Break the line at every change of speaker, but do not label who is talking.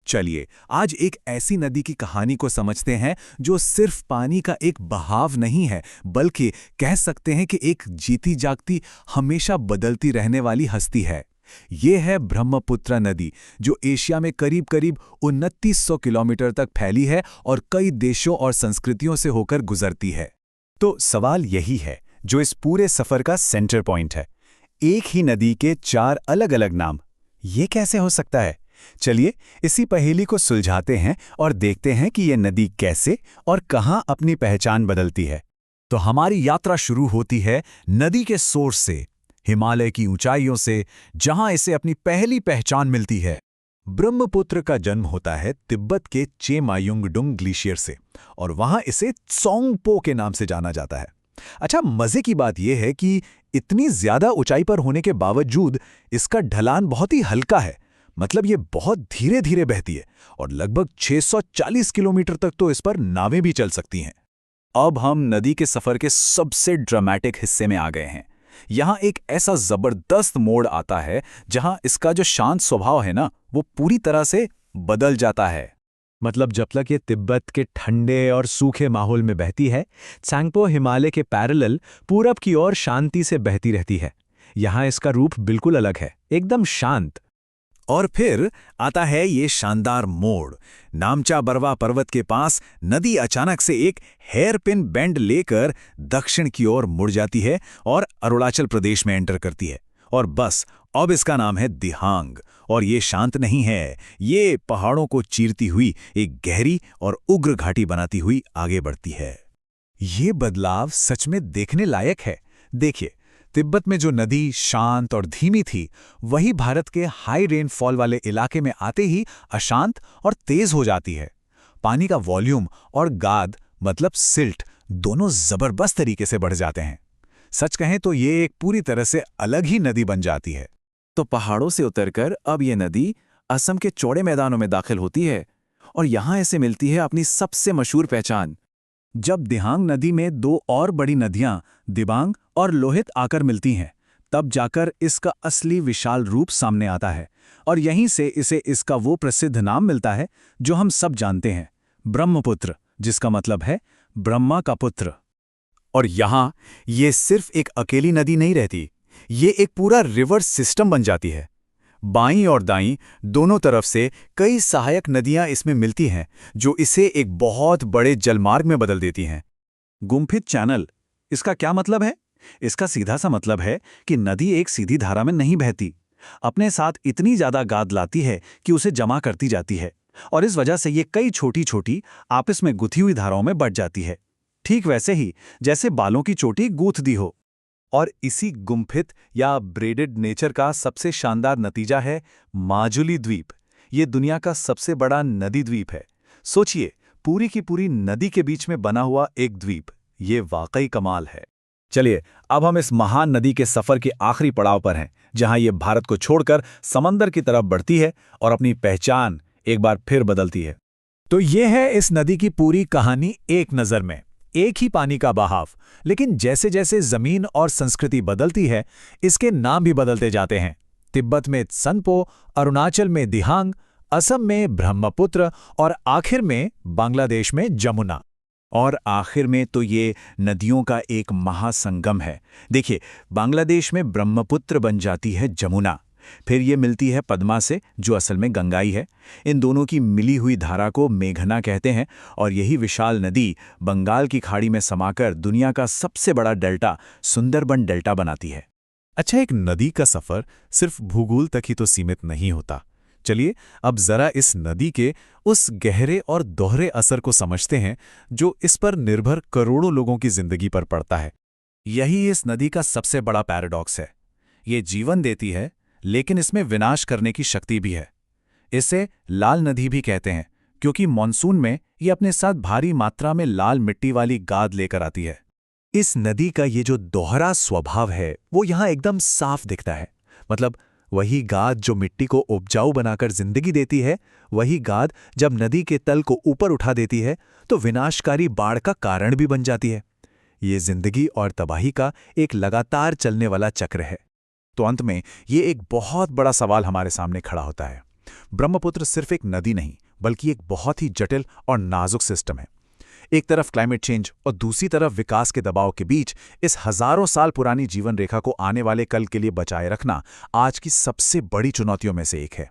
चलिए आज एक ऐसी नदी की कहानी को समझते हैं जो सिर्फ पानी का एक बहाव नहीं है, बल्कि कह सकते हैं कि एक जीती जागती, हमेशा बदलती रहने वाली हस्ती है। ये है ब्रह्मपुत्र नदी, जो एशिया में करीब करीब 2900 किलोमीटर तक फैली है और कई देशों और संस्कृतियों से होकर गुजरती है।
तो सवाल यही है जो इस पूरे सफर का सेंटर पॉइंट है। एक ही नदी के 4 अलग-अलग नाम, ये कैसे हो सकता है? चलिए इसी पहेली को सुलझाते हैं और देखते हैं कि ये नदी कैसे और कहां अपनी पहचान बदलती है।
तो हमारी यात्रा शुरू होती है नदी के सोर्स से, हिमालय की ऊंचाइयों से, जहां इसे अपनी पहली पहचान मिलती है। ब्रह्मपुत्र का जन्म होता है तिब्बत के चेमायुंगडुंग ग्लेशियर से, और वहां इसे त्सोंगपो के नाम से जाना जाता है। अच्छा, मजे की बात यह है कि इतनी ज्यादा ऊंचाई पर होने के बावजूद इसका ढलान बहुत ही हल्का है। मतलब ये बहुत धीरे धीरे बहती है और लगभग 640 किलोमीटर तक तो इस पर नावें भी चल सकती हैं।
अब हम नदी के सफर के सबसे ड्रामेटिक हिस्से में आ गए हैं। यहाँ एक ऐसा जबरदस्त मोड़ आता है जहाँ इसका जो शांत स्वभाव है ना, वो पूरी तरह से बदल जाता है।
मतलब जब तक ये तिब्बत के ठंडे और सूखे माहौल में बहती है, त्सोंगपो हिमालय के पैरेलल पूरब की ओर शांति से बहती रहती है। यहाँ इसका रूप बिल्कुल अलग है, एकदम शांत।
और फिर आता है ये शानदार मोड़। नामचा बरवा पर्वत के पास नदी अचानक से एक हेयरपिन बेंड लेकर दक्षिण की ओर मुड़ जाती है और अरुणाचल प्रदेश में एंटर करती है। और बस अब इसका नाम है दिहांग। और ये शांत नहीं है, ये पहाड़ों को चीरती हुई एक गहरी और उग्र घाटी बनाती हुई आगे बढ़ती है।
ये बदलाव सच में देखने लायक है। देखिए, तिब्बत में जो नदी शांत और धीमी थी, वही भारत के हाई रेनफॉल वाले इलाके में आते ही अशांत और तेज हो जाती है। पानी का वॉल्यूम और गाद मतलब सिल्ट दोनों जबरदस्त तरीके से बढ़ जाते हैं। सच कहें तो ये एक पूरी तरह से अलग ही नदी बन जाती है।
तो पहाड़ों से उतरकर अब ये नदी असम के चौड़े मैदानों में दाखिल होती है और यहाँ इसे मिलती है अपनी सबसे मशहूर पहचान।
जब दिहांग नदी में 2 और बड़ी नदियां दिबांग और लोहित आकर मिलती हैं, तब जाकर इसका असली विशाल रूप सामने आता है। और यहीं से इसे इसका वो प्रसिद्ध नाम मिलता है जो हम सब जानते हैं, ब्रह्मपुत्र, जिसका मतलब है ब्रह्मा का पुत्र।
और यहाँ ये सिर्फ एक अकेली नदी नहीं रहती, ये एक पूरा रिवर सिस्टम बन जाती है। बाईं और दाईं दोनों तरफ से कई सहायक नदियां इसमें मिलती हैं, जो इसे एक बहुत बड़े जलमार्ग में बदल देती हैं।
गुम्फित चैनल, इसका क्या मतलब है? इसका सीधा सा मतलब है कि नदी एक सीधी धारा में नहीं बहती, अपने साथ इतनी ज्यादा गाद लाती है कि उसे जमा करती जाती है, और इस वजह से ये कई छोटी छोटी आपस में गुथी हुई धाराओं में बढ़ जाती है। ठीक वैसे ही जैसे बालों की चोटी गूंथ दी हो। और इसी गुम्फित या ब्रेडेड नेचर का सबसे शानदार नतीजा है माजुली द्वीप। ये दुनिया का सबसे बड़ा नदी द्वीप है। सोचिए, पूरी की पूरी नदी के बीच में बना हुआ एक द्वीप। ये वाकई कमाल है।
चलिए अब हम इस महान नदी के सफर के आखिरी पड़ाव पर हैं, जहां ये भारत को छोड़कर समंदर की तरफ बढ़ती है और अपनी पहचान एक बार फिर बदलती है।
तो ये है इस नदी की पूरी कहानी एक नज़र में। एक ही पानी का बहाव, लेकिन जैसे जैसे जमीन और संस्कृति बदलती है, इसके नाम भी बदलते जाते हैं। तिब्बत में त्सोंगपो, अरुणाचल में दिहांग, असम में ब्रह्मपुत्र और आखिर में बांग्लादेश में जमुना।
और आखिर में तो ये नदियों का एक महासंगम है। देखिए, बांग्लादेश में ब्रह्मपुत्र बन जाती है जमुना, फिर ये मिलती है पद्मा से, जो असल में गंगाई है। इन दोनों की मिली हुई धारा को मेघना कहते हैं, और यही विशाल नदी बंगाल की खाड़ी में समाकर दुनिया का सबसे बड़ा डेल्टा सुंदरबन डेल्टा बनाती है।
अच्छा, एक नदी का सफर सिर्फ भूगोल तक ही तो सीमित नहीं होता। चलिए अब जरा इस नदी के उस गहरे और दोहरे असर को समझते हैं जो इस पर निर्भर करोड़ों लोगों की जिंदगी पर पड़ता है। यही इस नदी का सबसे बड़ा पैराडॉक्स है। ये जीवन देती है, लेकिन इसमें विनाश करने की शक्ति भी है। इसे लाल नदी भी कहते हैं, क्योंकि मॉनसून में ये अपने साथ भारी मात्रा में लाल मिट्टी वाली गाद लेकर आती है। इस नदी का ये जो दोहरा स्वभाव है, वो यहाँ एकदम साफ दिखता है। मतलब वही गाद जो मिट्टी को उपजाऊ बनाकर जिंदगी देती है, वही गाद जब नदी के तल को ऊपर उठा देती है तो विनाशकारी बाढ़ का कारण भी बन जाती है। ये जिंदगी और तबाही का एक लगातार चलने वाला चक्र है। तो अंत में ये एक बहुत बड़ा सवाल हमारे सामने खड़ा होता है ब्रह्मपुत्र सिर्फ एक नदी नहीं, बल्कि एक बहुत ही जटिल और नाजुक सिस्टम है। एक तरफ क्लाइमेट चेंज और दूसरी तरफ विकास के दबाव के बीच इस हजारों साल पुरानी जीवन रेखा को आने वाले कल के लिए बचाए रखना आज की सबसे बड़ी चुनौतियों में से एक है।